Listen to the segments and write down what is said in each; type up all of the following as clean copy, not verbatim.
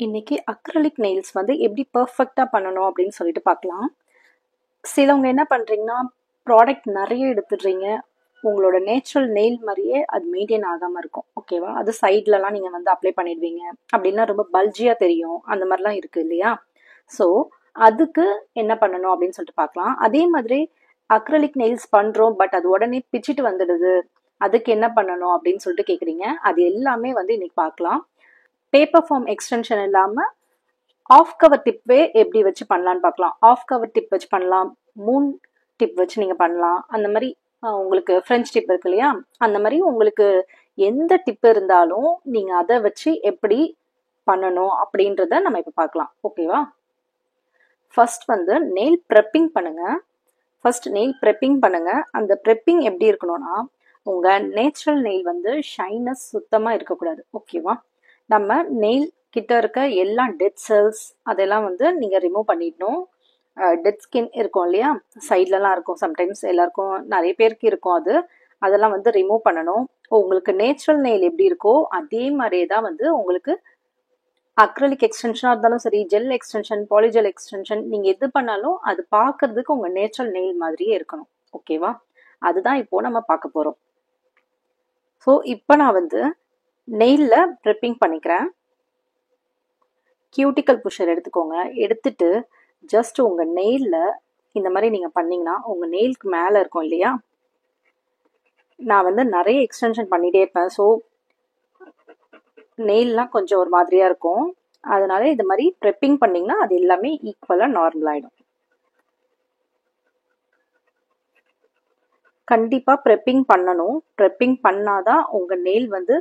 இன்னைக்கு acrylic nails வந்து எப்படி பெர்ஃபெக்டாக பண்ணணும் அப்படின்னு சொல்லிட்டு பார்க்கலாம். சிலவங்க என்ன பண்ணுறீங்கன்னா, ப்ராடக்ட் நிறைய எடுத்துடுறீங்க. உங்களோட நேச்சுரல் நெயில் மாதிரியே அது மெயின்டைன் ஆகாமல் இருக்கும். ஓகேவா? அது சைட்லலாம் நீங்கள் வந்து அப்ளை பண்ணிடுவீங்க. அப்படின்னா ரொம்ப பல்ஜியாக தெரியும். அந்த மாதிரிலாம் இருக்குது இல்லையா? ஸோ அதுக்கு என்ன பண்ணணும் அப்படின்னு சொல்லிட்டு பார்க்கலாம். அதே மாதிரி அக்ரிலிக் நெயில்ஸ் பண்ணுறோம், பட் அது உடனே பிச்சிட்டு வந்துடுது. அதுக்கு என்ன பண்ணணும் அப்படின்னு சொல்லிட்டு கேட்குறீங்க. அது எல்லாமே வந்து இன்னைக்கு பார்க்கலாம். பேப்பர் ஃபார்ம் எக்ஸ்டென்ஷன் இல்லாமல் ஆஃப் கவர் டிப்பே எப்படி வச்சு பண்ணலான்னு பார்க்கலாம். ஆஃப் கவர் டிப் வச்சு பண்ணலாம், மூன் டிப் வச்சு நீங்கள் பண்ணலாம். அந்த மாதிரி உங்களுக்கு ஃப்ரெஞ்ச் டிப் இருக்கு இல்லையா, அந்த மாதிரி உங்களுக்கு எந்த டிப் இருந்தாலும் நீங்கள் அதை வச்சு எப்படி பண்ணணும் அப்படின்றத நம்ம இப்போ பார்க்கலாம். ஓகேவா? ஃபர்ஸ்ட் வந்து நெயில் ப்ரெப்பிங் பண்ணுங்க. அந்த ப்ரெப்பிங் எப்படி இருக்கணும்னா, உங்கள் நேச்சுரல் நெயில் வந்து ஷைனஸ் சுத்தமாக இருக்கக்கூடாது. ஓகேவா? நம்ம நெயில் கிட்ட இருக்க எல்லா டெட் செல்ஸ் அதெல்லாம் வந்து நீங்கள் ரிமூவ் பண்ணிடணும். டெட் ஸ்கின் இருக்கும் இல்லையா, சைட்லலாம் இருக்கும், சம்டைம்ஸ் எல்லாருக்கும் நிறைய பேருக்கு இருக்கும். அதெல்லாம் வந்து ரிமூவ் பண்ணணும். உங்களுக்கு நேச்சுரல் நெயில் எப்படி இருக்கோ அதே மாதிரியே தான் வந்து உங்களுக்கு அக்ரிலிக் எக்ஸ்டென்ஷனாக இருந்தாலும் சரி, ஜெல் எக்ஸ்டென்ஷன், பாலிஜெல் எக்ஸ்டென்ஷன், நீங்கள் எது பண்ணாலும் அது பார்க்கறதுக்கு உங்கள் நேச்சுரல் நெயில் மாதிரியே இருக்கணும். ஓகேவா? அதுதான் இப்போ நம்ம பார்க்க போகிறோம். ஸோ இப்போ நான் வந்து நெயிலில் ப்ரெப்பிங் பண்ணிக்கிறேன். கியூட்டிக்கல் புஷர் எடுத்துக்கோங்க. எடுத்துட்டு ஜஸ்ட் உங்கள் நெயிலில் இந்த மாதிரி நீங்கள் பண்ணிங்கன்னா உங்கள் நெயிலுக்கு மேலே இருக்கும் இல்லையா, நான் வந்து நிறைய எக்ஸ்டென்ஷன் பண்ணிகிட்டே இருப்பேன். ஸோ நெயில்லாம் கொஞ்சம் ஒரு மாதிரியாக இருக்கும். அதனால இது மாதிரி ப்ரெப்பிங் பண்ணிங்கன்னா அது எல்லாமே ஈக்குவலாக நார்மல் ஆகிடும். கண்டிப்பாக ப்ரெப்பிங் பண்ணணும். ப்ரெப்பிங் பண்ணாதான் உங்கள் நெயில் வந்து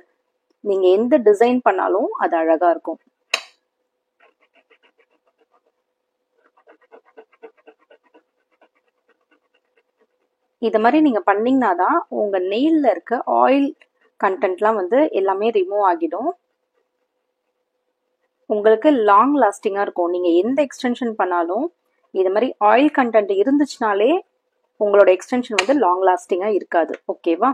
நீங்கள் எந்த டிசைன் பண்ணாலும் அது அழகாக இருக்கும். இதை மாதிரி நீங்கள் பண்ணிங்கன்னா தான் உங்கள் நெயிலில் இருக்க ஆயில் கண்டென்ட்லாம் வந்து எல்லாமே ரிமூவ் ஆகிடும். உங்களுக்கு லாங் லாஸ்டிங்காக இருக்கும். நீங்கள் எந்த எக்ஸ்டென்ஷன் பண்ணாலும் இது மாதிரி ஆயில் கண்டென்ட் இருந்துச்சுனாலே உங்களோட எக்ஸ்டென்ஷன் வந்து லாங் லாஸ்டிங்காக இருக்காது. ஓகேவா?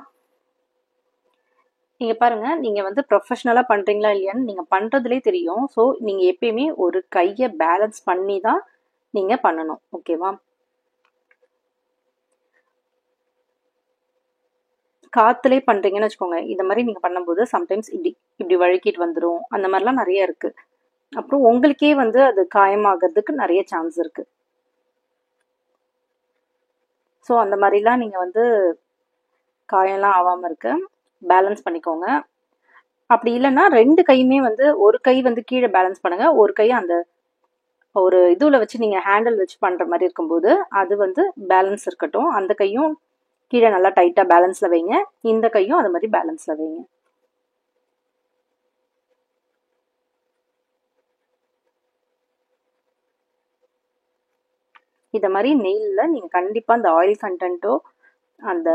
நீங்கள் பாருங்கள், நீங்கள் வந்து ப்ரொஃபஷ்னலாக பண்ணுறீங்களா இல்லையான்னு நீங்கள் பண்ணுறதுலே தெரியும். ஸோ நீங்கள் எப்பயுமே ஒரு கையை பேலன்ஸ் பண்ணி தான் நீங்கள் பண்ணணும். ஓகேவா? காற்றுலே பண்ணுறீங்கன்னு வச்சுக்கோங்க, இந்த மாதிரி நீங்கள் பண்ணும்போது சம்டைம்ஸ் இப்படி வழுக்கிட்டு வந்துடும். அந்த மாதிரிலாம் நிறைய இருக்குது. அப்புறம் உங்களுக்கே வந்து அது காயமாகிறதுக்கு நிறைய சான்ஸ் இருக்குது. ஸோ அந்த மாதிரிலாம் நீங்கள் வந்து காயம்லாம் ஆகாமல் இருக்க பேலன்ஸ் பண்ணிக்கோங்க. அப்படி இல்லைன்னா ரெண்டு கையுமே வந்து ஒரு கை வந்து கீழே பேலன்ஸ் பண்ணுங்க, ஒரு கை அந்த ஒரு இதுல வச்சு நீங்கள் ஹேண்டில் வச்சு பண்ணுற மாதிரி இருக்கும்போது அது வந்து பேலன்ஸ் இருக்கட்டும். அந்த கையும் கீழே நல்லா டைட்டாக பேலன்ஸில் வைங்க, இந்த கையும் அது மாதிரி பேலன்ஸில் வைங்க. இதை மாதிரி நெயிலில் நீங்கள் கண்டிப்பாக அந்த ஆயில் கண்டென்ட்டோ அந்த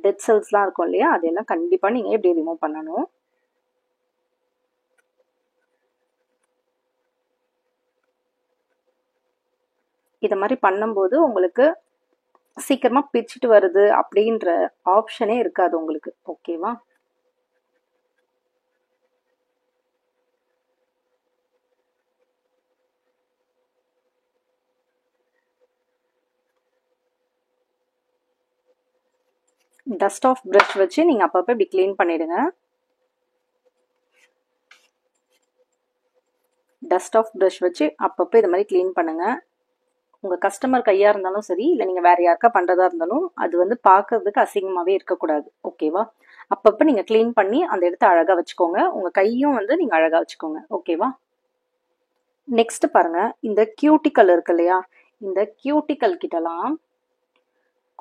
டெட் செல்ஸ்லாம் இருக்கும் இல்லையா, அதெல்லாம் கண்டிப்பாக நீங்கள் எப்படி ரிமூவ் பண்ணணும். இதை மாதிரி பண்ணும்போது உங்களுக்கு சீக்கிரமாக பிச்சுட்டு வருது அப்படின்ற ஆப்ஷனே இருக்காது உங்களுக்கு. ஓகேவா? டஸ்ட் ஆஃப் ப்ரஷ் வச்சு நீங்கள் அப்பப்போ இப்படி க்ளீன் பண்ணிடுங்க. டஸ்ட் ஆஃப் ப்ரஷ் வச்சு அப்பப்போ இது மாதிரி க்ளீன் பண்ணுங்கள். உங்கள் கஸ்டமர் கையாக இருந்தாலும் சரி, இல்லை நீங்கள் வேறு யாருக்கா பண்ணுறதா இருந்தாலும் அது வந்து பார்க்கறதுக்கு அசிங்கமாகவே இருக்கக்கூடாது. ஓகேவா? அப்பப்போ நீங்கள் க்ளீன் பண்ணி அந்த இடத்த அழகாக வச்சுக்கோங்க. உங்கள் கையும் வந்து நீங்கள் அழகாக வச்சுக்கோங்க. ஓகேவா? நெக்ஸ்ட் பாருங்க, இந்த கியூட்டிக்கல் இருக்கு இல்லையா, இந்த கியூட்டிக்கல் கிட்டலாம்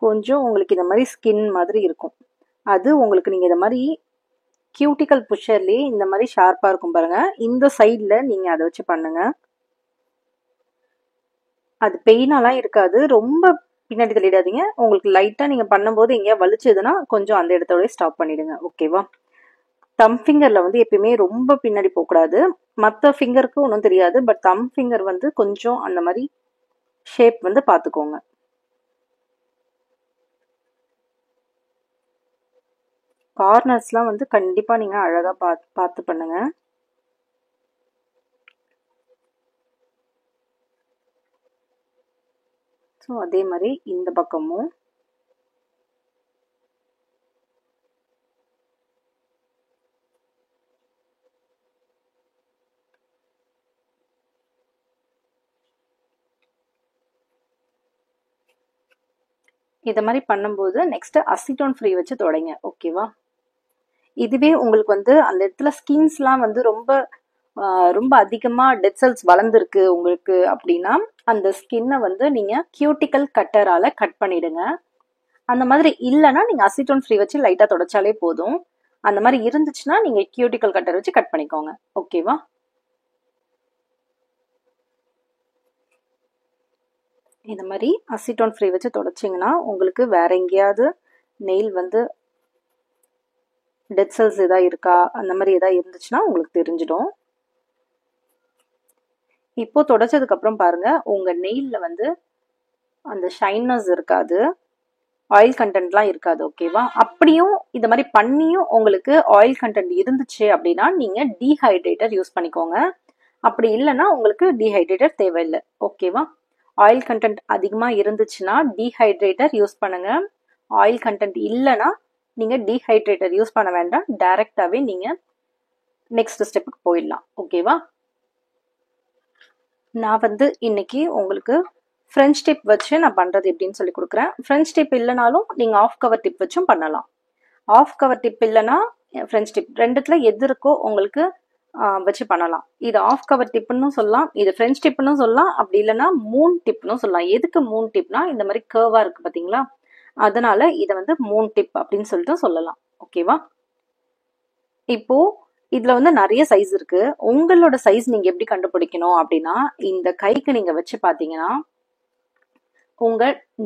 கொஞ்சம் உங்களுக்கு இந்த மாதிரி ஸ்கின் மாதிரி இருக்கும். அது உங்களுக்கு நீங்கள் இந்த மாதிரி கியூட்டிக்கல் புஷர்லேயே இந்த மாதிரி ஷார்ப்பாக இருக்கும் பாருங்க, இந்த சைடில் நீங்கள் அதை வச்சு பண்ணுங்க. அது பெயினாலாம் இருக்காது. ரொம்ப பின்னாடி தள்ளிடாதீங்க. உங்களுக்கு லைட்டாக நீங்கள் பண்ணும்போது எங்கேயா வலிச்சதுன்னா கொஞ்சம் அந்த இடத்தோடய ஸ்டாப் பண்ணிடுங்க. ஓகேவா? தம் ஃபிங்கரில் வந்து எப்பயுமே ரொம்ப பின்னாடி போகக்கூடாது. மற்ற ஃபிங்கருக்கு ஒன்றும் தெரியாது, பட் தம் ஃபிங்கர் வந்து கொஞ்சம் அந்த மாதிரி ஷேப் வந்து பார்த்துக்கோங்க. கார்னர்ஸ்லாம் வந்து கண்டிப்பாக நீங்கள் அழகாக பார்த்து பண்ணுங்கள். ஸோ அதே மாதிரி இந்த பக்கமும் இதை மாதிரி பண்ணும்போது நெக்ஸ்ட் அசிட்டோன் ஃப்ரீ வச்சு தொடங்க. ஓகேவா? இதுவே உங்களுக்கு வந்து அந்த இடத்துல ஸ்கின்ஸ்லாம் வந்து ரொம்ப அதிகமா டெட் செல்ஸ் வளர்ந்துருக்கு உங்களுக்கு அப்படின்னா அந்த ஸ்கின்னை வந்து நீங்க கியூட்டிக்கல் கட்டரால கட் பண்ணிடுங்க. அந்த மாதிரி இல்லைன்னா நீங்க அசிட்டோன் ஃப்ரீ வச்சு லைட்டா தொடச்சாலே போதும். அந்த மாதிரி இருந்துச்சுன்னா நீங்க கியூட்டிக்கல் கட்டர் வச்சு கட் பண்ணிக்கோங்க. ஓகேவா? இந்த மாதிரி அசிட்டோன் ஃப்ரீ வச்சு தொடச்சிங்கன்னா உங்களுக்கு வேற எங்கேயாவது நெயில் வந்து டெட் செல்ஸ் ஏதாவது இருக்கா அந்த மாதிரி ஏதாவது இருந்துச்சுன்னா உங்களுக்கு தெரிஞ்சிடும். இப்போ தொடச்சதுக்கு அப்புறம் பாருங்க உங்க நெயில்ல வந்து அந்த ஷைனஸ் இருக்காது, ஆயில் கண்டென்ட்லாம் இருக்காது. ஓகேவா? அப்படியும் இந்த மாதிரி பண்ணியும் உங்களுக்கு ஆயில் கண்டென்ட் இருந்துச்சு அப்படின்னா நீங்க டீஹைட்ரேட்டர் யூஸ் பண்ணிக்கோங்க. அப்படி இல்லைன்னா உங்களுக்கு டீஹைட்ரேட்டர் தேவையில்லை. ஓகேவா? ஆயில் கண்டென்ட் அதிகமா இருந்துச்சுன்னா டீஹைட்ரேட்டர் யூஸ் பண்ணுங்க. ஆயில் கண்டென்ட் இல்லைன்னா நீங்க டீஹைட்ரேட்டர் யூஸ் பண்ண வேண்டாம், டைரக்டாவே நீங்க நெக்ஸ்ட் ஸ்டெப்புக்கு போயிடலாம். ஓகேவா? நான் வந்து இன்னைக்கு உங்களுக்கு ஃப்ரெஞ்ச் டிப் வச்சு நான் பண்றது எப்படின்னு சொல்லி கொடுக்குறேன். ஃப்ரெஞ்ச் டிப் இல்லைனாலும் நீங்க ஆஃப் கவர் டிப் வச்சும் பண்ணலாம். ஆஃப் கவர் டிப் இல்லைன்னா ஃப்ரெஞ்ச் டிப் ரெண்டுத்துல எது இருக்கோ உங்களுக்கு வச்சு பண்ணலாம். இது ஆஃப் கவர் டிப்னு சொல்லலாம், இது ஃப்ரெஞ்ச் டிப்னு சொல்லலாம், அப்படி இல்லைன்னா மூன் டிப்னு சொல்லலாம். எதுக்கு மூன் டிப்னா இந்த மாதிரி கர்வா இருக்கு பாத்தீங்களா, அதனால இதை வந்து மூன் டிப் அப்படின்னு சொல்லிட்டு சொல்லலாம். ஓகேவா? இப்போ இதுல வந்து நிறைய சைஸ் இருக்கு. உங்களோட சைஸ் நீங்க எப்படி கண்டுபிடிக்கணும் அப்படின்னா இந்த கைக்கு நீங்க வச்சு பாத்தீங்கன்னா உங்க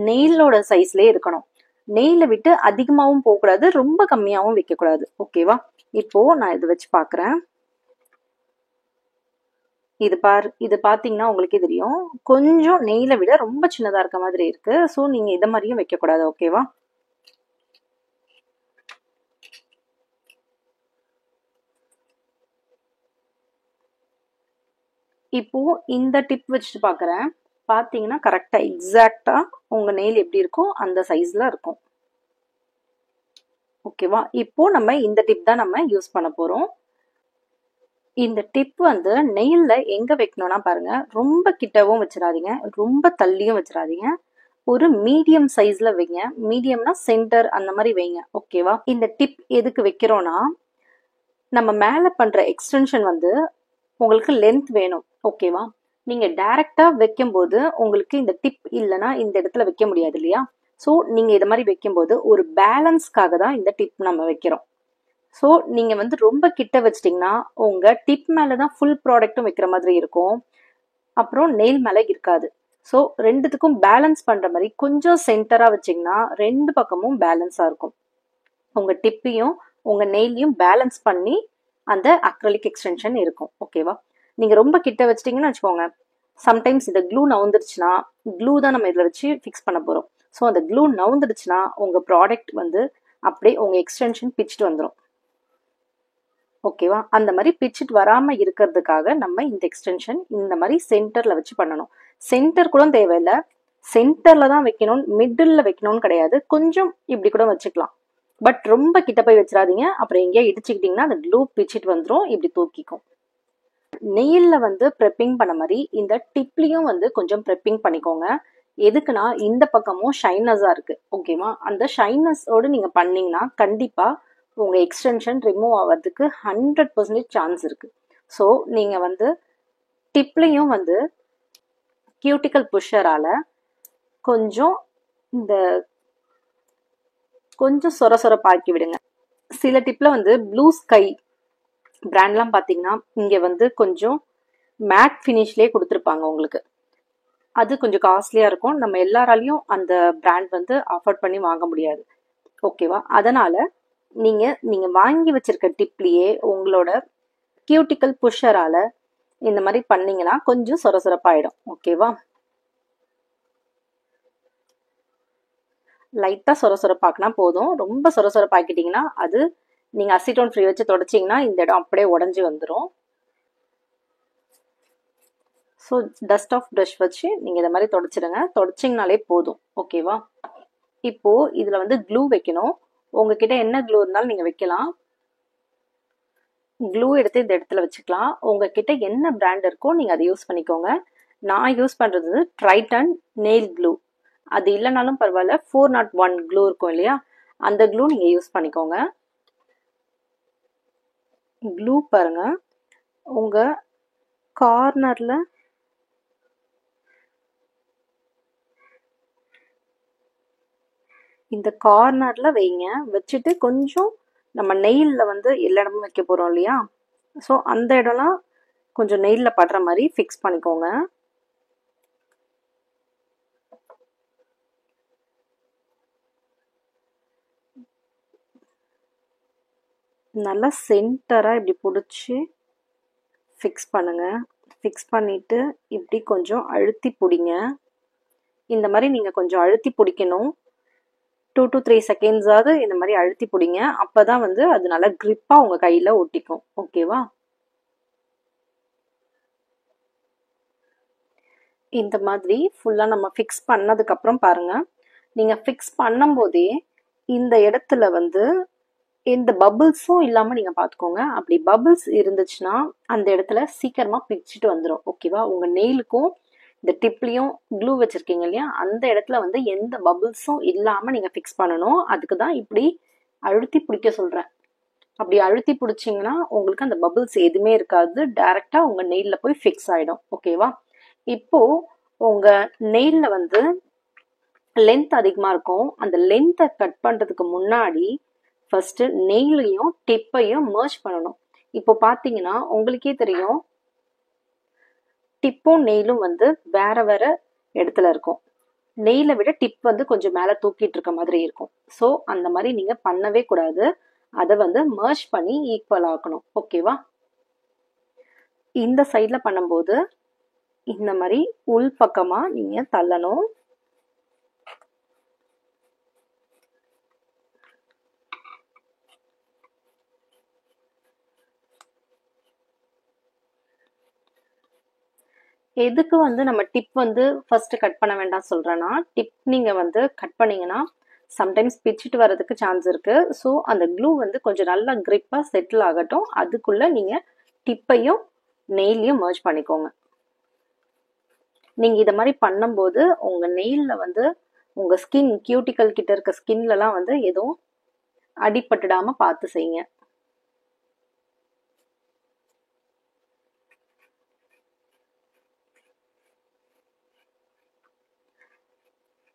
நெயிலோட சைஸ்லயே இருக்கணும். நெயில விட்டு அதிகமாவும் போகக்கூடாது, ரொம்ப கம்மியாவும் வைக்க கூடாது. ஓகேவா? இப்போ நான் இது வச்சு பாக்குறேன். இது பாத்தீங்கன்னா உங்களுக்கே தெரியும் கொஞ்சம் நெயில விட ரொம்ப சின்னதா இருக்க மாதிரி இருக்கு. ஸோ நீங்க இதை மாதிரியும் வைக்க கூடாது. ஓகேவா? இப்போ இந்த டிப் வச்சுட்டு பாக்குறேன். பாத்தீங்கன்னா கரெக்டா எக்ஸாக்டா உங்க நெயில் எப்படி இருக்கோ அந்த சைஸ்ல இருக்கும். ஓகேவா? இப்போ நம்ம இந்த டிப் தான் நம்ம யூஸ் பண்ண போறோம். இந்த டிப் வந்து நெயில்ல எங்க வைக்கணும்னா பாருங்க, ரொம்ப கிட்டவும் வச்சிடாதீங்க, ரொம்ப தள்ளியும் வச்சிடாதீங்க. ஒரு மீடியம் சைஸ்ல வைங்க. மீடியம்னா சென்டர் அந்த மாதிரி வைங்க. ஓகேவா? இந்த டிப் எதுக்கு வைக்கிறோம்னா நம்ம மேல பண்ற எக்ஸ்டென்ஷன் வந்து உங்களுக்கு லென்த் வேணும். ஓகேவா? நீங்க டைரக்டா வைக்கும் போது உங்களுக்கு இந்த டிப் இல்லைன்னா இந்த இடத்துல வைக்க முடியாது இல்லையா? ஸோ நீங்க இதை மாதிரி வைக்கும்போது ஒரு பேலன்ஸ்க்காக தான் இந்த டிப் நம்ம வைக்கிறோம். ஸோ நீங்க வந்து ரொம்ப கிட்ட வச்சிட்டிங்கன்னா உங்க டிப் மேலதான் ஃபுல் ப்ராடக்ட்டும் வைக்கிற மாதிரி இருக்கும், அப்புறம் நெயில் மேல இருக்காது. ஸோ ரெண்டுத்துக்கும் பேலன்ஸ் பண்ற மாதிரி கொஞ்சம் சென்டரா வச்சிங்கன்னா ரெண்டு பக்கமும் பேலன்ஸா இருக்கும். உங்க டிப்பையும் உங்க நெயிலையும் பேலன்ஸ் பண்ணி அந்த அக்ரலிக் எக்ஸ்டென்ஷன் இருக்கும். ஓகேவா? நீங்க ரொம்ப கிட்ட வச்சிட்டீங்கன்னு வச்சுக்கோங்க, சம்டைம்ஸ் இந்த க்ளூ நவுந்துருச்சுன்னா, க்ளூ தான் நம்ம இதில் வச்சு ஃபிக்ஸ் பண்ண போறோம். ஸோ அந்த க்ளூ நவுந்துடுச்சுன்னா உங்க ப்ராடக்ட் வந்து அப்படியே உங்க எக்ஸ்டென்ஷன் பிச்சுட்டு வந்துடும். ஓகேவா? அந்த மாதிரி பிச்சுட்டு வராம இருக்கிறதுக்காக நம்ம இந்த எக்ஸ்டென்ஷன் இந்த மாதிரி சென்டர்ல வச்சு பண்ணணும். சென்டர் கூட தேவையில்லை, சென்டர்ல தான் வைக்கணும், மிடில்ல வைக்கணும்னு கிடையாது. கொஞ்சம் இப்படி கூட வச்சுக்கலாம், பட் ரொம்ப கிட்ட போய் வச்சிடாதீங்க. அப்புறம் எங்கேயா இடிச்சுக்கிட்டீங்கன்னா அந்த க்ளூ பிச்சுட்டு வந்துடும், இப்படி தூக்கிக்கும். நெயில்ல வந்து ப்ரெப்பிங் பண்ண மாதிரி இந்த டிப்லயும் வந்து கொஞ்சம் ப்ரெப்பிங் பண்ணிக்கோங்க. எதுக்குன்னா இந்த பக்கமும் ஷைனஸா இருக்கு. ஓகேவா? அந்த ஷைனஸோடு நீங்க பண்ணீங்கன்னா கண்டிப்பா உங்க எக்ஸ்டென்ஷன் ரிமூவ் ஆகிறதுக்கு 100% சான்ஸ் இருக்கு. ஸோ நீங்க வந்து டிப்லையும் வந்து கியூட்டிக்கல் புஷரால கொஞ்சம் இந்த கொஞ்சம் சொர சொரப்பாக்கி விடுங்க. சில டிப்ல வந்து ப்ளூ ஸ்கை பிராண்ட்லாம் பாத்தீங்கன்னா இங்க வந்து கொஞ்சம் மேட் ஃபினிஷ்லயே கொடுத்துருப்பாங்க உங்களுக்கு. அது கொஞ்சம் காஸ்ட்லியா இருக்கும், நம்ம எல்லாராலையும் அந்த பிராண்ட் வந்து அஃபோர்ட் பண்ணி வாங்க முடியாது. ஓகேவா? அதனால நீங்க வாங்கி வச்சிருக்க டிப்லயே உங்களோட கியூட்டிக்கல் புஷரால இந்த மாதிரி பண்ணீங்கன்னா கொஞ்சம் சொரசொரப்பாயிடும். ஓகேவா? லைட்டா சொரசொரப்பாக்குனா போதும். ரொம்ப சொரசொரப்பாக்கிட்டீங்கன்னா அது நீங்க அசிட்டோன் ஃப்ரீ வச்சு தொடச்சிங்கன்னா இந்த இடம் அப்படியே உடஞ்சி வந்துடும். ஸோ டஸ்ட் ஆஃப் ப்ரஷ் வச்சு நீங்கள் இதை மாதிரி தொடச்சிடுங்க. தொடச்சிங்கனாலே போதும். ஓகேவா? இப்போது இதில் வந்து க்ளூ வைக்கணும். உங்ககிட்ட என்ன க்ளூ இருந்தாலும் நீங்கள் வைக்கலாம். க்ளூ எடுத்து இந்த இடத்துல வச்சுக்கலாம். உங்ககிட்ட என்ன பிராண்ட் இருக்கோ நீங்கள் அதை யூஸ் பண்ணிக்கோங்க. நான் யூஸ் பண்ணுறது ட்ரைட்டன் நெயில் க்ளூ. அது இல்லைனாலும் பரவாயில்ல, 401 க்ளூ இருக்கும் இல்லையா, அந்த க்ளூ நீங்கள் யூஸ் பண்ணிக்கோங்க. க்ளூ பாருங்க, உங்கள் கார்னரில் இந்த கார்னரில் வைங்க. வச்சுட்டு கொஞ்சம் நம்ம நெயிலில் வந்து எல்லா இடமும் வைக்க போகிறோம் இல்லையா, ஸோ அந்த இடம்லாம் கொஞ்சம் நெயிலில் படுற மாதிரி ஃபிக்ஸ் பண்ணிக்கோங்க. நல்லா சென்டராக இப்படி பிடிச்சி ஃபிக்ஸ் பண்ணுங்க. ஃபிக்ஸ் பண்ணிவிட்டு இப்படி கொஞ்சம் அழுத்தி பிடிங்க. இந்த மாதிரி நீங்கள் கொஞ்சம் அழுத்தி பிடிக்கணும். 2 to 3 செகண்ட்ஸாவது இந்த மாதிரி அழுத்தி பிடிங்க. அப்போ தான் வந்து அது நல்லா க்ரிப்பாக உங்கள் கையில் ஒட்டிக்கும். ஓகேவா? இந்த மாதிரி ஃபுல்லாக நம்ம ஃபிக்ஸ் பண்ணதுக்கப்புறம் பாருங்கள், நீங்கள் ஃபிக்ஸ் பண்ணும்போதே இந்த இடத்துல வந்து எந்த பபிள்ஸும் இல்லாமல் நீங்கள் பார்த்துக்கோங்க. அப்படி பபிள்ஸ் இருந்துச்சுன்னா அந்த இடத்துல சீக்கிரமாக பிச்சுட்டு வந்துடும். ஓகேவா? உங்கள் நெயிலுக்கும் இந்த டிப்லையும் க்ளூ வச்சுருக்கீங்க இல்லையா, அந்த இடத்துல வந்து எந்த பபிள்ஸும் இல்லாமல் நீங்கள் ஃபிக்ஸ் பண்ணணும். அதுக்கு தான் இப்படி அழுத்தி பிடிக்க சொல்கிறேன். அப்படி அழுத்தி பிடிச்சிங்கன்னா உங்களுக்கு அந்த பபிள்ஸ் எதுவுமே இருக்காது. டைரெக்டாக உங்கள் நெயிலில் போய் ஃபிக்ஸ் ஆகிடும். ஓகேவா? இப்போது உங்கள் நெயிலில் வந்து லென்த் அதிகமாக இருக்கும். அந்த லென்த்தை கட் பண்ணுறதுக்கு முன்னாடி ஃபர்ஸ்ட் நெயிலையும் டிப்பையும் மர்ஜ் பண்ணணும். இப்போ பார்த்தீங்கன்னா உங்களுக்கே தெரியும், டிப்பும் நெயிலும் வந்து வேற வேற இடத்துல இருக்கும். நெயிலை விட டிப் வந்து கொஞ்சம் மேலே தூக்கிட்டு இருக்க மாதிரி இருக்கும். ஸோ அந்த மாதிரி நீங்கள் பண்ணவே கூடாது. அதை வந்து மர்ஜ் பண்ணி ஈக்குவல் ஆக்கணும். ஓகேவா? இந்த சைடில் பண்ணும்போது இந்த மாதிரி உள் பக்கமாக நீங்கள் தள்ளணும். எதுக்கு வந்து நம்ம டிப் வந்து ஃபர்ஸ்ட் கட் பண்ண வேண்டாம் சொல்றேன்னா, டிப் நீங்க வந்து கட் பண்ணீங்கன்னா சம்டைம்ஸ் பிச்சுட்டு வர்றதுக்கு சான்ஸ் இருக்கு. ஸோ அந்த க்ளூ வந்து கொஞ்சம் நல்லா கிரிப்பாக செட்டில் ஆகட்டும். அதுக்குள்ள நீங்க டிப்பையும் நெயிலையும் மர்ஜ் பண்ணிக்கோங்க. நீங்க இதை மாதிரி பண்ணும்போது உங்க நெயில்ல வந்து உங்க ஸ்கின் கியூட்டிக்கல் கிட்ட இருக்க ஸ்கின்லலாம் வந்து எதுவும் அடிபட்டுடாம பார்த்து செய்யுங்க.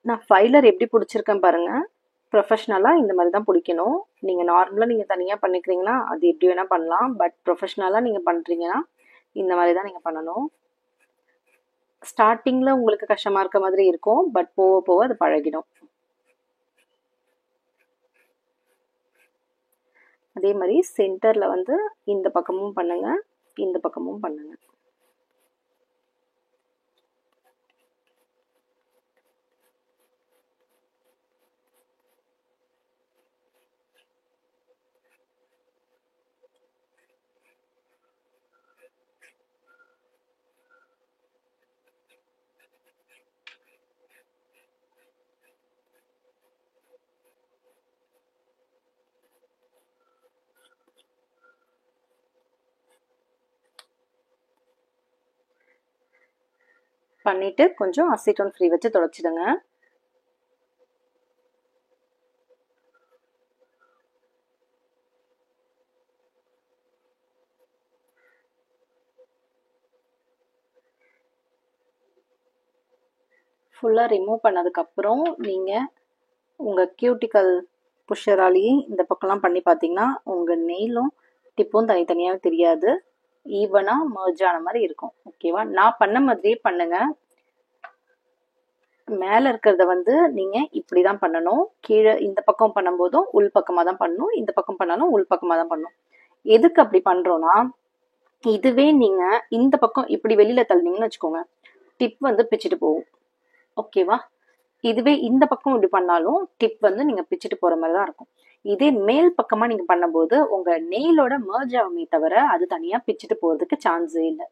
நான் ஃபைலர் எப்படி பிடிச்சிருக்கேன் பாருங்க. ப்ரொஃபஷ்னலாக இந்த மாதிரி தான் பிடிக்கணும். நீங்கள் நார்மலாக நீங்கள் தனியாக பண்ணிக்கிறீங்கன்னா அது எப்படி வேணால் பண்ணலாம். பட் ப்ரொஃபஷ்னலாக நீங்கள் பண்ணுறீங்கன்னா இந்த மாதிரி தான் நீங்கள் பண்ணணும். ஸ்டார்டிங்கில் உங்களுக்கு கஷ்டமாக இருக்க மாதிரி இருக்கும். பட் போக போக அது பழகிடும். அதே மாதிரி சென்டரில் வந்து இந்த பக்கமும் பண்ணுங்க, இந்த பக்கமும் பண்ணுங்க. பண்ணிட்டு கொஞ்சம் அசிட்டோன் ஃப்ரீ வச்சு தொடச்சிடுங்க. ஃபுல்லாக ரிமூவ் பண்ணதுக்கப்புறம் நீங்கள் உங்கள் கியூட்டிக்கல் புஷராலேயே இந்த பக்கம்லாம் பண்ணி பார்த்தீங்கன்னா உங்கள் நெயிலும் டிப்பும் தனித்தனியாக தெரியாது. ஈவனாக மர்ஜ் ஆன மாதிரி இருக்கும். ஓகேவா? நான் பண்ண மாதிரியே பண்ணுங்க. மேலே இருக்கிறத வந்து நீங்கள் இப்படி தான் பண்ணணும். கீழே இந்த பக்கம் பண்ணும்போதும் உள் பக்கமாக தான் பண்ணணும். இந்த பக்கம் பண்ணாலும் உள் பக்கமாக தான் பண்ணணும். எதுக்கு அப்படி பண்ணுறோன்னா, இதுவே நீங்கள் இந்த பக்கம் இப்படி வெளியில் தள்ளினீங்கன்னு வச்சுக்கோங்க, டிப் வந்து பிச்சுட்டு போகும். ஓகேவா? இதுவே இந்த பக்கம் இப்படி பண்ணாலும் டிப் வந்து நீங்கள் பிச்சுட்டு போகிற மாதிரி தான் இருக்கும். இதே மேல் பக்கமாக நீங்கள் பண்ணும்போது உங்கள் நெயிலோட மர்ஜ் ஆகுமே தவிர அது தனியாக பிச்சுட்டு போகிறதுக்கு சான்ஸே இல்லை.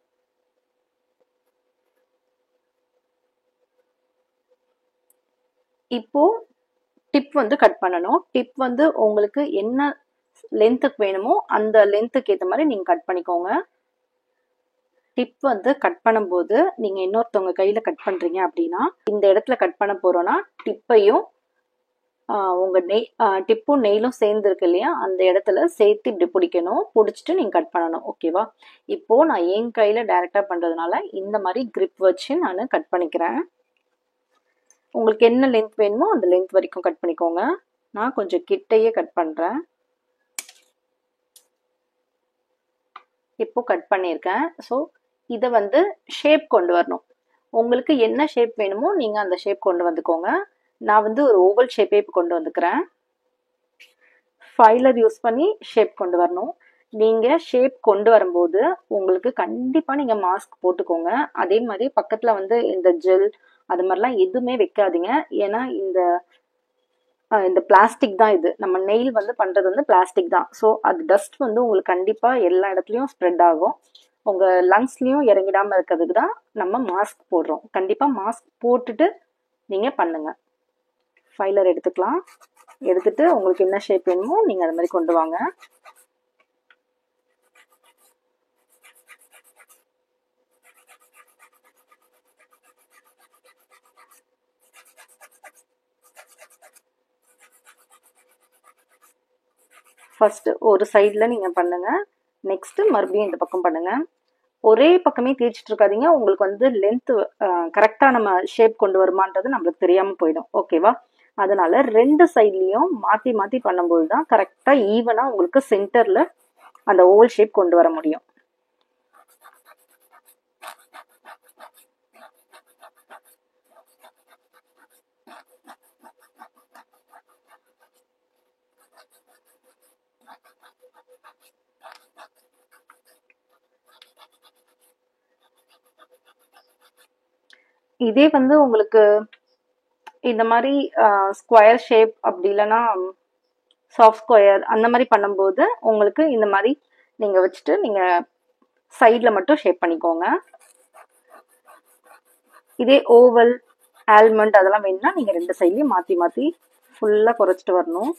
இப்போ டிப் வந்து கட் பண்ணணும். டிப் வந்து உங்களுக்கு என்ன லென்த்துக்கு வேணுமோ அந்த லென்த்துக்கு ஏற்ற மாதிரி நீங்கள் கட் பண்ணிக்கோங்க. டிப் வந்து கட் பண்ணும்போது நீங்கள் இன்னொருத்தவங்க கையில் கட் பண்ணுறீங்க அப்படின்னா இந்த இடத்துல கட் பண்ண போகிறோன்னா டிப்பையும் உங்கள் டிப்பும் நெயிலும் சேர்ந்துருக்கு இல்லையா, அந்த இடத்துல சேர்த்து இப்படி பிடிக்கணும். பிடிச்சிட்டு நீங்கள் கட் பண்ணணும். ஓகேவா? இப்போது நான் என் கையில் டைரெக்டாக பண்ணுறதுனால இந்த மாதிரி கிரிப் வச்சு நான் கட் பண்ணிக்கிறேன். உங்களுக்கு என்ன லென்த் வேணுமோ அந்த லென்த் வரைக்கும் கட் பண்ணிக்கோங்க. நான் கொஞ்சம் கிட்டையே கட் பண்ணுறேன். இப்போ கட் பண்ணியிருக்கேன். ஸோ இதை வந்து ஷேப் கொண்டு வரணும். உங்களுக்கு என்ன ஷேப் வேணுமோ நீங்கள் அந்த ஷேப் கொண்டு வந்துக்கோங்க. நான் வந்து ஒரு ஓவல் ஷேப்பே இப்போ கொண்டு வந்துக்கிறேன். ஃபைலர் யூஸ் பண்ணி ஷேப் கொண்டு வரணும். நீங்கள் ஷேப் கொண்டு வரும்போது உங்களுக்கு கண்டிப்பாக நீங்கள் மாஸ்க் போட்டுக்கோங்க. அதே மாதிரி பக்கத்தில் வந்து இந்த ஜெல் அது மாதிரிலாம் எதுவுமே வைக்காதீங்க. ஏன்னா இந்த பிளாஸ்டிக் தான் இது. நம்ம நெயில் வந்து பண்ணுறது வந்து பிளாஸ்டிக் தான். ஸோ அது டஸ்ட் வந்து உங்களுக்கு கண்டிப்பாக எல்லா இடத்துலையும் ஸ்ப்ரெட் ஆகும். உங்கள் லங்ஸ்லேயும் இறங்கிடாமல் இருக்கிறதுக்கு தான் நம்ம மாஸ்க் போடுறோம். கண்டிப்பாக மாஸ்க் போட்டுட்டு நீங்கள் பண்ணுங்கள். ஃபைலர் எடுத்துக்கலாம். எடுத்துட்டு உங்களுக்கு என்ன ஷேப் வேணுமோ நீங்கள் அது மாதிரி கொண்டு வாங்க. ஃபர்ஸ்ட் ஒரு சைடில் நீங்கள் பண்ணுங்க. நெக்ஸ்ட் மறுபடியும் இந்த பக்கம் பண்ணுங்க. ஒரே பக்கமே தேய்ச்சிட்டு இருக்காதீங்க. உங்களுக்கு வந்து லென்த் கரெக்டாக நம்ம ஷேப் கொண்டு வருமானது நம்மளுக்கு தெரியாமல் போயிடும். ஓகேவா? அதனால ரெண்டு சைட்லேயும் மாற்றி மாற்றி பண்ணும்போது தான் கரெக்டாக ஈவனாக உங்களுக்கு சென்டரில் அந்த ஓவல் ஷேப் கொண்டு வர முடியும். இதே வந்து உங்களுக்கு இந்த மாதிரி ஸ்கொயர் ஷேப் அப்படி இல்லைன்னா சாஃப்ட் ஸ்கொயர் அந்த மாதிரி பண்ணும்போது உங்களுக்கு இந்த மாதிரி நீங்கள் வச்சுட்டு நீங்கள் சைடில் மட்டும் ஷேப் பண்ணிக்கோங்க. இதே ஓவல் ஆல்மண்ட் அதெல்லாம் வேணும்னா நீங்கள் ரெண்டு சைட்லையும் மாற்றி மாற்றி ஃபுல்லாக குறைச்சிட்டு வரணும்.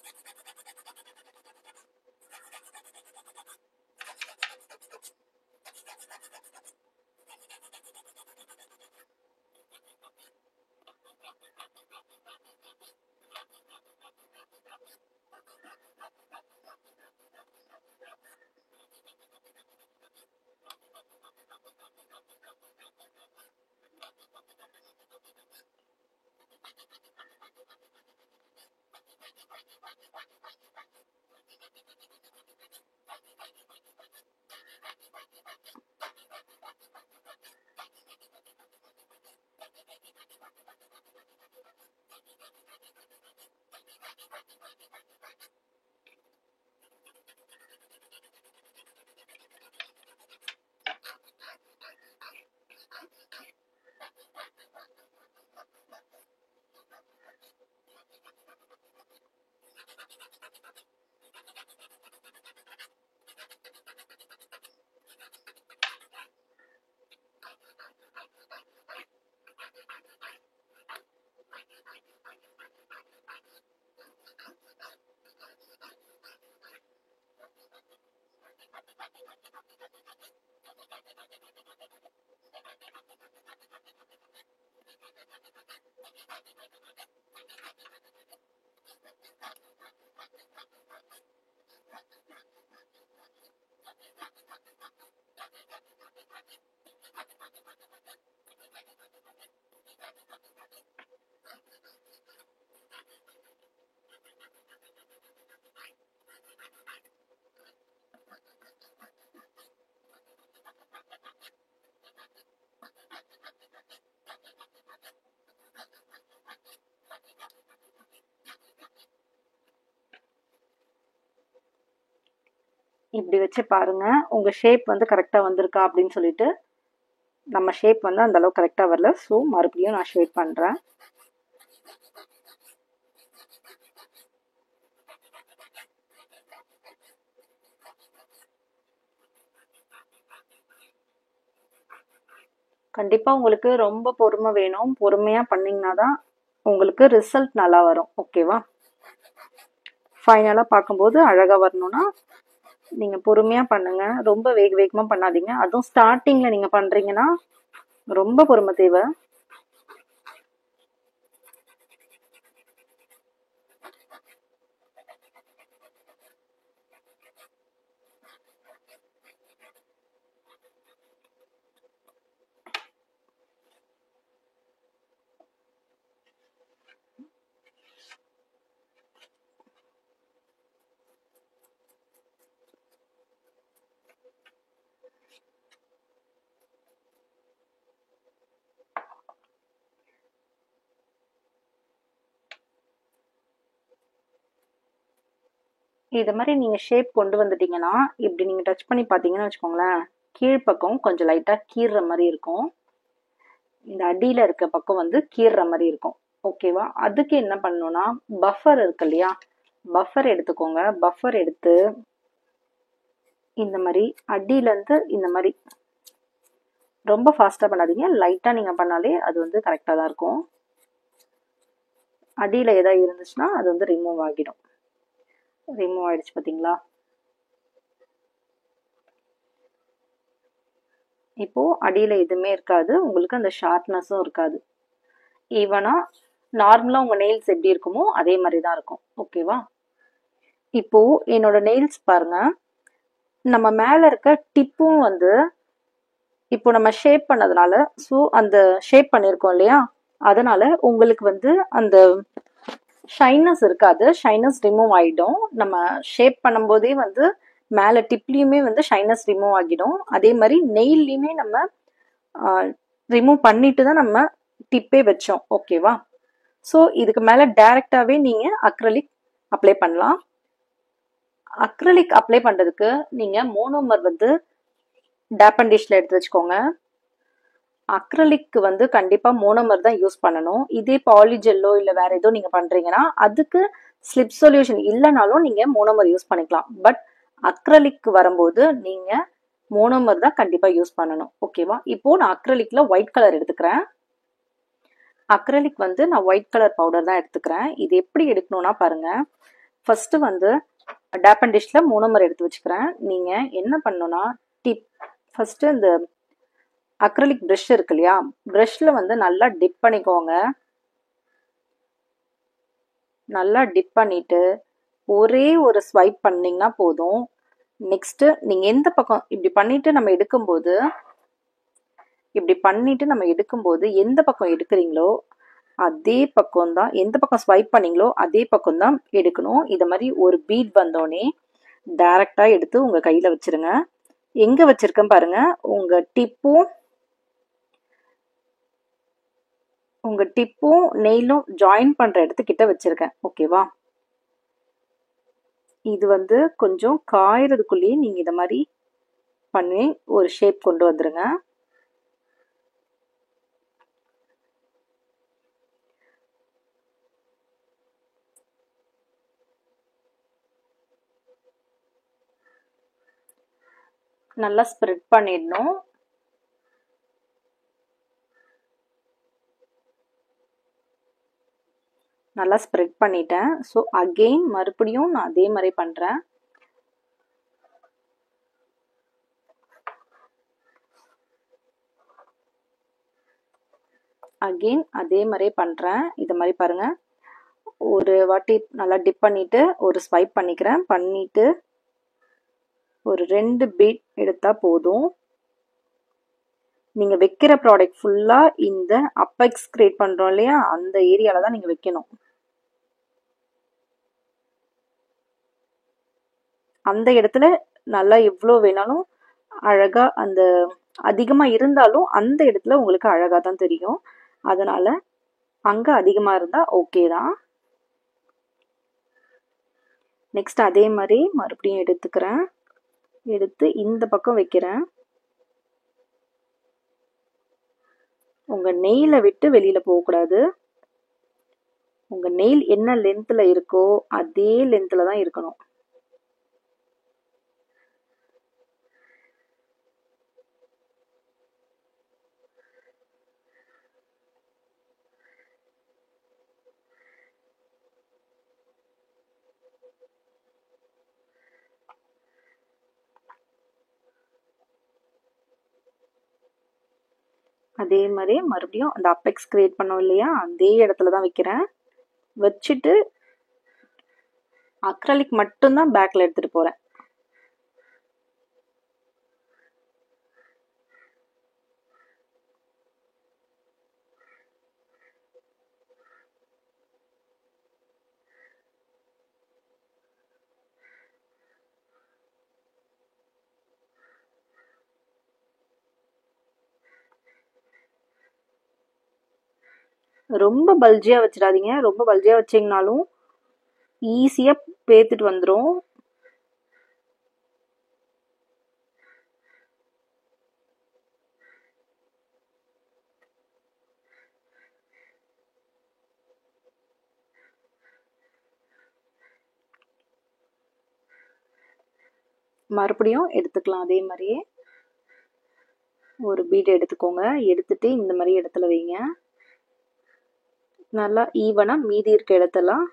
இப்படி வச்சு பாருங்க உங்க ஷேப் வந்து கரெக்டா வந்திருக்கா அப்படின்னு சொல்லிட்டு. நம்ம ஷேப் வந்து அந்த அளவுக்கு கரெக்டா வரல. ஸோ மறுபடியும் நான் ஷேப் பண்றேன். கண்டிப்பா உங்களுக்கு ரொம்ப பொறுமை வேணும். பொறுமையா பண்ணீங்கன்னா தான் உங்களுக்கு ரிசல்ட் நல்லா வரும். ஓகேவா? ஃபைனலாக பார்க்கும்போது அழகாக வரணும்னா நீங்கள் பொறுமையாக பண்ணுங்க. ரொம்ப வேகமாக பண்ணாதீங்க. அதுவும் ஸ்டார்டிங்கில் நீங்கள் பண்ணுறீங்கன்னா ரொம்ப பொறுமை தேவை. இது மாதிரி நீங்கள் ஷேப் கொண்டு வந்துட்டீங்கன்னா இப்படி நீங்கள் டச் பண்ணி பார்த்தீங்கன்னு வச்சுக்கோங்களேன், கீழ்ப்பக்கம் கொஞ்சம் லைட்டாக கீறுற மாதிரி இருக்கும். இந்த அடியில் இருக்க பக்கம் வந்து கீறுற மாதிரி இருக்கும். ஓகேவா? அதுக்கு என்ன பண்ணணும்னா பஃபர் இருக்கு இல்லையா, பஃபர் எடுத்துக்கோங்க. பஃபர் எடுத்து இந்த மாதிரி அடியிலேருந்து இந்த மாதிரி ரொம்ப ஃபாஸ்ட்டாக பண்ணாதீங்க, லைட்டாக நீங்கள் பண்ணாலே அது வந்து கரெக்டாக தான் இருக்கும். அடியில் எதாவது இருந்துச்சுன்னா அது வந்து ரிமூவ் ஆகிடும். ரிமூவ் ஆயிடுச்சு பார்த்தீங்களா? இப்போ அடியில் எதுவுமே இருக்காது, உங்களுக்கு அந்த ஷார்ப்னஸும் இருக்காது. ஈவனா நார்மலாக உங்கள் நெயில்ஸ் எப்படி இருக்குமோ அதே மாதிரி தான் இருக்கும். ஓகேவா? இப்போ என்னோட நெயில்ஸ் பாருங்க, நம்ம மேலே இருக்க டிப்பும் வந்து இப்போ நம்ம ஷேப் பண்ணதுனால, ஸோ அந்த ஷேப் பண்ணியிருக்கோம் இல்லையா, அதனால உங்களுக்கு வந்து அந்த ஷைனஸ் இருக்காது, ஷைனஸ் ரிமூவ் ஆகிடும். நம்ம ஷேப் பண்ணும்போதே வந்து மேலே டிப்லேயுமே வந்து ஷைனஸ் ரிமூவ் ஆகிடும். அதே மாதிரி நெயில்லையுமே நம்ம ரிமூவ் பண்ணிட்டு தான் நம்ம டிப்பே வச்சோம். ஓகேவா? ஸோ இதுக்கு மேலே டைரெக்டாகவே நீங்கள் அக்ரலிக் அப்ளை பண்ணலாம். அக்ரலிக் அப்ளை பண்ணுறதுக்கு நீங்கள் மோனோமர் வந்து டேப்பன் டிஷ்ல எடுத்து வச்சுக்கோங்க. அக்ரலிக் வந்து கண்டிப்பாக மோனோமர் தான் யூஸ் பண்ணணும். இதே பாலிஜெல்லோ இல்லை வேற ஏதோ நீங்கள் பண்ணுறீங்கன்னா அதுக்கு ஸ்லிப் சொல்யூஷன் இல்லைனாலும் நீங்கள் மோனோமர் யூஸ் பண்ணிக்கலாம். பட் அக்ரலிக் வரும்போது நீங்கள் மோனோமர் தான் கண்டிப்பாக யூஸ் பண்ணணும். ஓகேவா? இப்போ நான் அக்ரலிக்ல ஒயிட் கலர் எடுத்துக்கிறேன். அக்ரலிக் வந்து நான் ஒயிட் கலர் பவுடர் தான் எடுத்துக்கிறேன். இது எப்படி எடுக்கணும்னா பாருங்க, ஃபர்ஸ்ட் வந்து டேப்பன் டிஷ்ல மோனோமர் எடுத்து வச்சுக்கிறேன். நீங்கள் என்ன பண்ணணும்னா டிப் ஃபர்ஸ்ட் இந்த அக்ரலிக் ப்ரஷ் இருக்கு இல்லையா, ப்ரஷ்ல வந்து நல்லா டிப் பண்ணிக்கோங்க. நல்லா டிப் பண்ணிட்டு ஒரே ஒரு ஸ்வைப் பண்ணீங்கன்னா போதும். நெக்ஸ்ட் நீங்க எந்த பக்கம் இப்படி பண்ணிட்டு நம்ம எடுக்கும்போது எந்த பக்கம் எடுக்கிறீங்களோ அதே பக்கம் தான், எந்த பக்கம் ஸ்வைப் பண்ணீங்களோ அதே பக்கம் தான் எடுக்கணும். இதை மாதிரி ஒரு பீட் வந்தோடனே டைரக்டா எடுத்து உங்க கையில வச்சிருங்க. எங்க வச்சிருக்கேன் பாருங்க, உங்க டிப்பும் நெயிலும் ஜாயின் பண்ற இடத்துக்கிட்ட வச்சிருக்கேன். ஓகேவா? இது வந்து கொஞ்சம் காயறதுக்குள்ளேயே நீங்க இதை மாதிரி பண்ணி ஒரு ஷேப் கொண்டு வந்துருங்க. நல்லா ஸ்ப்ரெட் பண்ணிடணும். நல்லா ஸ்ப்ரெட் பண்ணிட்டேன். ஸோ அகெயின் மறுபடியும் நான் அதே மாதிரி பண்ணுறேன். அகெயின் அதே மாதிரி பண்ணுறேன். இது மாதிரி பாருங்க, ஒரு வாட்டி நல்லா டிப் பண்ணிட்டு ஒரு ஸ்வைப் பண்ணிக்கிறேன். பண்ணிட்டு ஒரு 2 பீட் எடுத்தா போதும். நீங்க வைக்கிற ப்ராடக்ட் ஃபுல்லா இந்த அப்பெக்ஸ் கிரியேட் பண்றோம் இல்லையா, அந்த ஏரியால தான் நீங்க வைக்கணும். அந்த இடத்துல நல்லா எவ்வளோ வேணாலும் அழகா, அந்த அதிகமா இருந்தாலும் அந்த இடத்துல உங்களுக்கு அழகா தான் தெரியும். அதனால அங்க அதிகமா இருந்தா ஓகே தான். நெக்ஸ்ட் அதே மாதிரி மறுபடியும் எடுத்துக்கிறேன். எடுத்து இந்த பக்கம் வைக்கிறேன். உங்க நெயிலை விட்டு வெளியில போகக்கூடாது. உங்க நெயில் என்ன லென்த்ல இருக்கோ அதே லென்த்ல தான் இருக்கணும். அதே மாதிரி மறுபடியும் அந்த அபெக்ஸ் கிரியேட் பண்ணோம் இல்லையா, அதே இடத்துல தான் வைக்கிறேன். வச்சுட்டு அக்ரலிக் மட்டும்தான் பேக்ல எடுத்துட்டு போறேன். ரொம்ப பல்ஜியா வச்சிடாதீங்க. ரொம்ப பல்ஜியா வச்சீங்கனாலும் ஈஸியா பேத்துட்டு வந்துடும். மறுபடியும் எடுத்துக்கலாம். அதே மாதிரியே ஒரு பீட் எடுத்துக்கோங்க. எடுத்துட்டு இந்த மாதிரி இடத்துல வைங்க. நல்லா ஈவனா மீதி இருக்க இடத்தெல்லாம்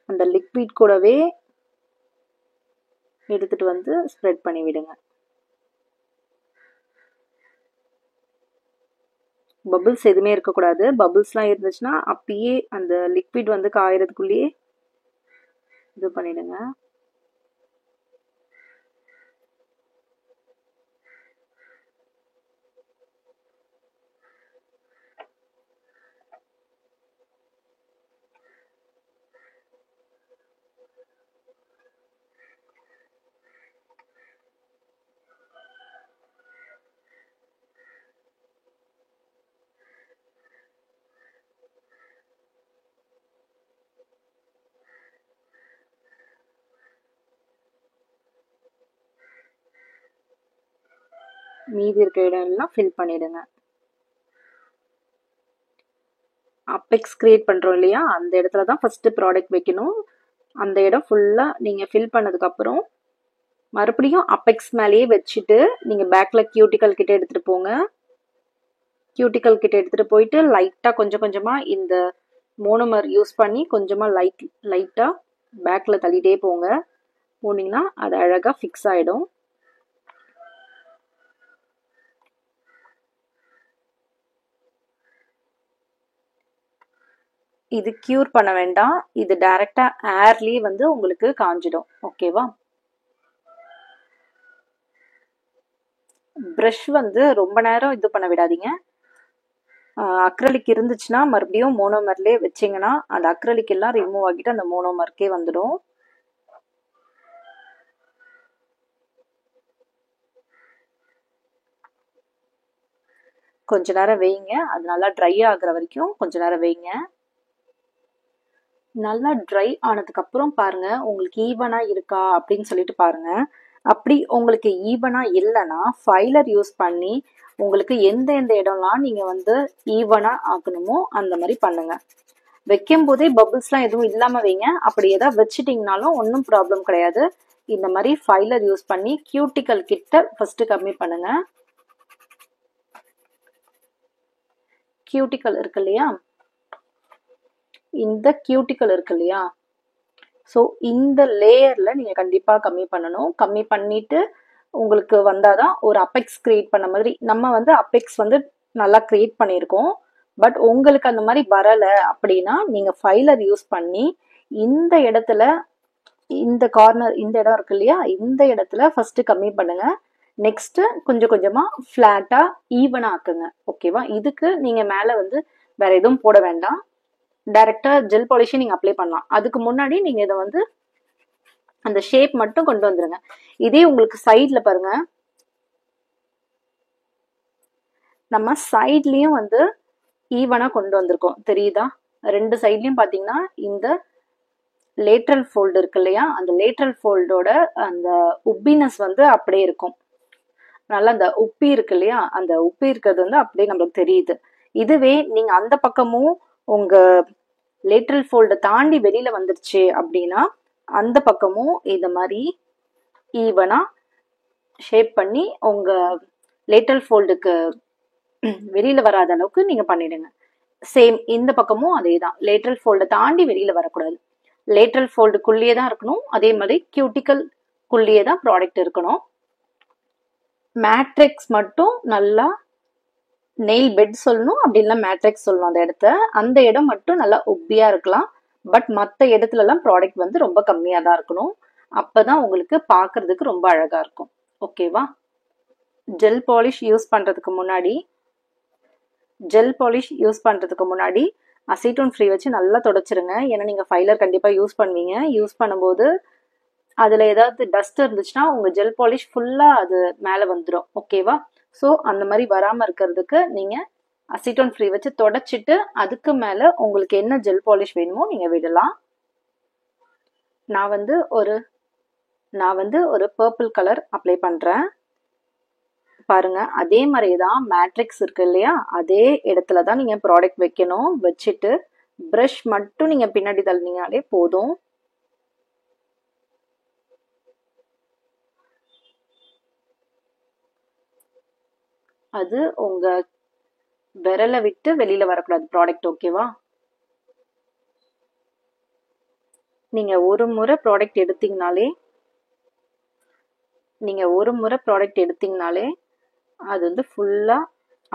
அந்த லிக்விட் கூடவே எடுத்துட்டு வந்து ஸ்ப்ரெட் பண்ணி விடுங்க. பபிள்ஸ் எதுவுமே இருக்கக்கூடாது. பபிள்ஸ்லாம் இருந்துச்சுன்னா அப்பயே அந்த லிக்விட் வந்து காயறதுக்குள்ளேயே இது பண்ணிடுங்க. மீதி இருக்க இடம் எல்லாம் ஃபில் பண்ணிடுங்க. அபெக்ஸ் கிரியேட் பண்றோம் இல்லையா, அந்த இடத்துல தான் ஃபர்ஸ்ட் ப்ராடக்ட் வைக்கணும். அந்த இடம் ஃபுல்லா நீங்க ஃபில் பண்ணதுக்கு அப்புறம் மறுபடியும் அபெக்ஸ் மேலேயே வச்சுட்டு நீங்க பேக்ல கியூட்டிக்கல் கிட்ட எடுத்துட்டு போங்க. கியூட்டிக்கல் கிட்ட எடுத்துட்டு போயிட்டு லைட்டா கொஞ்சம் கொஞ்சமா இந்த மோனோமர் யூஸ் பண்ணி கொஞ்சமா லைட்டா பேக்ல தள்ளிட்டே போங்க. போனீங்கன்னா அது அழகா ஃபிக்ஸ் ஆயிடும். இது கியூர் பண்ண வேண்டாம். இது டைரக்டா ஏர்லயே வந்து உங்களுக்கு காஞ்சிடும். ஓகேவா? ப்ரஷ் வந்து ரொம்ப நேரம் இது பண்ண விடாதீங்க. அக்ரலிக் இருந்துச்சுன்னா மறுபடியும் மோனோமர்லேயே வச்சிங்கன்னா அந்த அக்ரலிக் எல்லாம் ரிமூவ் ஆகிட்டு அந்த மோனோமர்க்கே வந்துடும். கொஞ்ச நேரம் வைங்க. அது நல்லா ட்ரை ஆகுற வரைக்கும் கொஞ்ச நேரம் வைங்க. நல்லா ட்ரை ஆனதுக்கு அப்புறம் பாருங்க உங்களுக்கு ஈவனா இருக்கா அப்படின்னு சொல்லிட்டு பாருங்க. அப்படி உங்களுக்கு ஈவனா இல்லைன்னா ஃபைலர் யூஸ் பண்ணி உங்களுக்கு எந்த எந்த இடம்லாம் நீங்க வந்து ஈவனா ஆக்கணுமோ அந்த மாதிரி பண்ணுங்க. வைக்கும் போதே பபிள்ஸ்லாம் எதுவும் இல்லாம வைங்க. அப்படி ஏதாவது வச்சுட்டீங்கனாலும் ஒன்றும் ப்ராப்ளம் கிடையாது. இந்த மாதிரி ஃபைலர் யூஸ் பண்ணி கியூட்டிக்கல் கிட்ட ஃபர்ஸ்ட் கம்மி பண்ணுங்க. கியூட்டிக்கல் இருக்கு இல்லையா, இந்த கியூட்டிக்கல் இருக்கு இல்லையா, ஸோ இந்த லேயர்ல நீங்க கண்டிப்பா கம்மி பண்ணணும். கம்மி பண்ணிட்டு உங்களுக்கு வந்தாதான் ஒரு அபெக்ஸ் கிரியேட் பண்ண மாதிரி. நம்ம வந்து அபெக்ஸ் வந்து நல்லா கிரியேட் பண்ணியிருக்கோம். பட் உங்களுக்கு அந்த மாதிரி வரல அப்படின்னா நீங்க ஃபைலர் யூஸ் பண்ணி இந்த இடத்துல இந்த கார்னர் இந்த இடம் இருக்கு இல்லையா, இந்த இடத்துல ஃபர்ஸ்ட் கம்மி பண்ணுங்க. நெக்ஸ்ட் கொஞ்சம் கொஞ்சமா ஃபிளாட்டா ஈவனா ஆக்குங்க. ஓகேவா? இதுக்கு நீங்க மேல வந்து வேற எதுவும் போட வேண்டாம். டைரக்டா ஜெல் பாலிஷ் நீங்க அப்ளை பண்ணலாம். அதுக்கு முன்னாடி நீங்க இதை வந்து அந்த ஷேப் மட்டும் கொண்டு வந்துருங்க. இதே உங்களுக்கு சைட்ல பாருங்க, நம்ம சைட்லயும் வந்து ஈவனா கொண்டு வந்திருக்கோம். தெரியுதா? ரெண்டு சைட்லயும் பாத்தீங்கன்னா இந்த லேட்ரல் ஃபோல்டு இருக்கு இல்லையா, அந்த லேட்ரல் ஃபோல்டோட அந்த உப்பினஸ் வந்து அப்படியே இருக்கும். நல்லா அந்த உப்பி இருக்கு இல்லையா, அந்த உப்பி இருக்கிறது வந்து அப்படியே நம்மளுக்கு தெரியுது. இதுவே நீங்க அந்த பக்கமும் உங்க லேட்ரல் ஃபோல்டை தாண்டி வெளியில வந்துருச்சு அப்படின்னா அந்த பக்கமும் இந்த மாதிரி ஈவனா ஷேப் பண்ணி உங்க லேட்ரல் ஃபோல்டுக்கு வெளியில வராத அளவுக்கு நீங்க பண்ணிடுங்க. சேம் இந்த பக்கமும் அதே தான். லேட்ரல் ஃபோல்டை தாண்டி வெளியில வரக்கூடாது. லேட்ரல் ஃபோல்டுக்குள்ளேயே தான் இருக்கணும். அதே மாதிரி கியூட்டிக்கல் குள்ளேயே தான் ப்ராடக்ட் இருக்கணும். மேட்ரிக்ஸ் மட்டும் நல்லா நெயில் பெட் சொல்லணும், அப்படி இல்லை மேட்ரிக்ஸ் சொல்லணும். அந்த இடம் மட்டும் நல்லா உப்பியா இருக்கலாம். பட் மற்ற இடத்துலலாம் ப்ராடக்ட் வந்து ரொம்ப கம்மியாக தான் இருக்கணும். அப்பதான் உங்களுக்கு பார்க்கறதுக்கு ரொம்ப அழகா இருக்கும். ஓகேவா? ஜெல் பாலிஷ் யூஸ் பண்றதுக்கு முன்னாடி அசிட்டோன் ஃப்ரீ வச்சு நல்லா தொடச்சிருங்க. ஏன்னா நீங்க ஃபைலர் கண்டிப்பா யூஸ் பண்ணுவீங்க. யூஸ் பண்ணும்போது அதுல ஏதாவது டஸ்ட் இருந்துச்சுன்னா உங்க ஜெல் பாலிஷ் ஃபுல்லா அது மேல வந்துடும். ஓகேவா? ஸோ அந்த மாதிரி வராம இருக்கிறதுக்கு நீங்க அசிட்டோன் ஃப்ரீ வச்சு தொடச்சிட்டு அதுக்கு மேல உங்களுக்கு என்ன ஜெல் பாலிஷ் வேணுமோ நீங்க விடலாம். நான் வந்து ஒரு பர்பிள் கலர் அப்ளை பண்றேன். பாருங்க, அதே மாதிரி தான் மேட்ரிக்ஸ் இருக்கு இல்லையா, அதே இடத்துல தான் நீங்க ப்ராடக்ட் வைக்கணும். வச்சுட்டு பிரஷ் மட்டும் நீங்க பின்னாடி தள்ளினீங்கனாலே போதும். அது உங்க விரலை விட்டு வெளியில வரக்கூடாது ப்ராடக்ட். ஓகேவா? நீங்க ஒரு முறை ப்ராடக்ட் எடுத்தீங்கனாலே அது வந்து ஃபுல்லா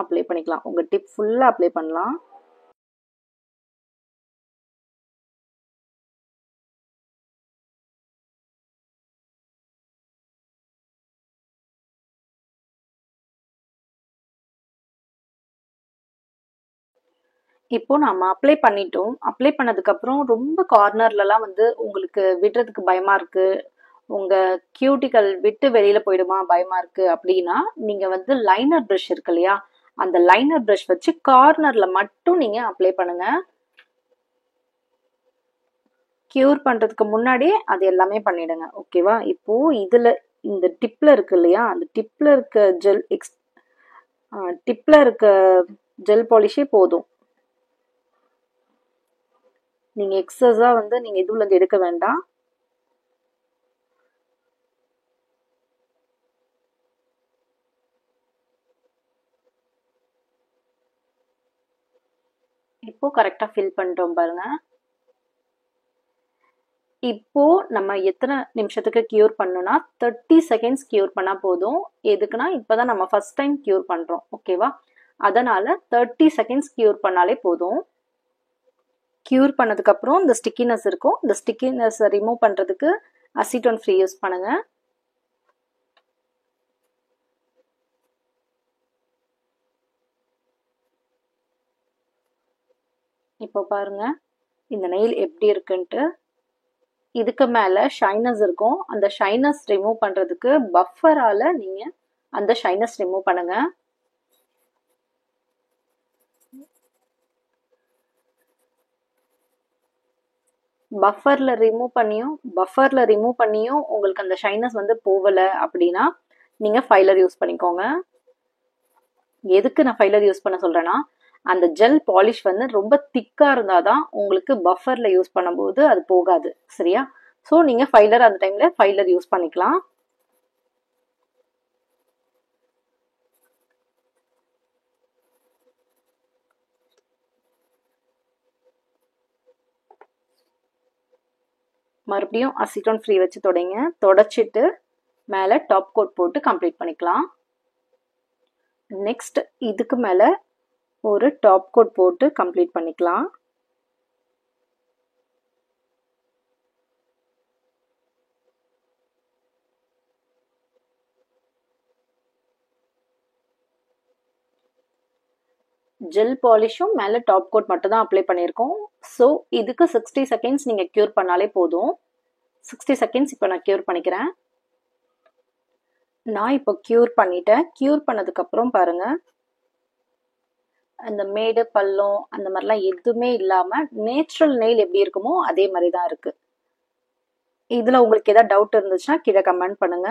அப்ளை பண்ணிக்கலாம். உங்க டிப் ஃபுல்லா அப்ளை பண்ணலாம். இப்போ நம்ம அப்ளை பண்ணிட்டோம். அப்ளை பண்ணதுக்கு அப்புறம் ரொம்ப கார்னர்லலாம் வந்து உங்களுக்கு விடுறதுக்கு பயமா இருக்கு, உங்க கியூட்டிக்கல் விட்டு வெளியில போயிடுமா பயமா இருக்கு அப்படின்னா நீங்க வந்து லைனர் பிரஷ் இருக்கு இல்லையா, அந்த லைனர் பிரஷ் வச்சு கார்னர்ல மட்டும் நீங்க அப்ளை பண்ணுங்க. கியூர் பண்றதுக்கு முன்னாடியே அது எல்லாமே பண்ணிடுங்க. ஓகேவா? இப்போ இதுல இந்த டிப்ல இருக்கு இல்லையா, அந்த டிப்ல இருக்க ஜெல் பாலிஷே போதும். நீங்க எக்ஸஸா வந்து நீங்க இதுல இருந்து எடுக்க வேண்டாம். இப்போ கரெக்டா ஃபில் பண்ணிட்டோம் பாருங்க. இப்போ நம்ம எத்தனை நிமிஷத்துக்கு கியூர் பண்ணணும்னா 30 செகண்ட்ஸ் கியூர் பண்ணா போதும். எதுக்குன்னா இப்பதான் நம்ம ஃபர்ஸ்ட் டைம் கியூர் பண்றோம். ஓகேவா? அதனால 30 செகண்ட்ஸ் கியூர் பண்ணாலே போதும். கியூர் பண்ணதுக்கு அப்புறம் இந்த ஸ்டிக்கினஸ் இருக்கும், இந்த ஸ்டிக்கினஸ் ரிமூவ் பண்றதுக்கு அசிட்டோன் ஃப்ரீ யூஸ் பண்ணுங்க. இப்போ பாருங்க இந்த நெயில் எப்படி இருக்குன்ட்டு. இதுக்கு மேல ஷைனஸ் இருக்கும். அந்த ஷைனஸ் ரிமூவ் பண்றதுக்கு பஃபரால நீங்க அந்த ஷைனஸ் ரிமூவ் பண்ணுங்க. பஃபர்ல ரிமூவ் பண்ணியும் உங்களுக்கு அந்த ஷைனஸ் வந்து போகல அப்படின்னா நீங்க ஃபைலர் யூஸ் பண்ணிக்கோங்க. எதுக்கு நான் ஃபைலர் யூஸ் பண்ண சொல்றேன்னா, அந்த ஜெல் பாலிஷ் வந்து ரொம்ப திக்கா இருந்தாதான் உங்களுக்கு பஃபர்ல யூஸ் பண்ணும்போது அது போகாது. சரியா? ஸோ நீங்க ஃபைலர் அந்த டைம்ல ஃபைலர் யூஸ் பண்ணிக்கலாம். மறுபடியும் அசிட்டோன் ஃப்ரீ வச்சு தொடச்சிட்டு மேல டாப் கோட் போட்டு கம்ப்ளீட் பண்ணிக்கலாம். நெக்ஸ்ட் இதுக்கு மேல ஒரு டாப் கோட் போட்டு கம்ப்ளீட் பண்ணிக்கலாம். ஜெல் பாலிஷும் மேல டாப் கோட் மட்டும் தான் அப்ளை பண்ணியிருக்கோம். ஸோ இதுக்கு 60 செகண்ட்ஸ் நீங்க கியூர் பண்ணாலே போதும். 60 செகண்ட்ஸ் இப்போ நான் கியூர் பண்ணிக்கிறேன். நான் இப்போ கியூர் பண்ணிட்டேன். கியூர் பண்ணதுக்கு அப்புறம் பாருங்க, அந்த மேடு பள்ளம் அந்த மாதிரிலாம் எதுவுமே இல்லாம நேச்சுரல் நெயில் எப்படி இருக்குமோ அதே மாதிரி தான் இருக்கு. இதுல உங்களுக்கு ஏதாவது டவுட் இருந்துச்சுன்னா கீழே கமெண்ட் பண்ணுங்க.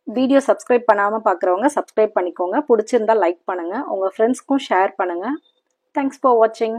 வீடியோ சப்ஸ்கிரைப் பண்ணாம பாக்குறவங்க சப்ஸ்கிரைப் பண்ணிக்கோங்க. பிடிச்சிருந்தா லைக் பண்ணுங்க. உங்க ஃப்ரெண்ட்ஸ்க்கும் ஷேர் பண்ணுங்க. தேங்க்ஸ் ஃபார் வாட்சிங்.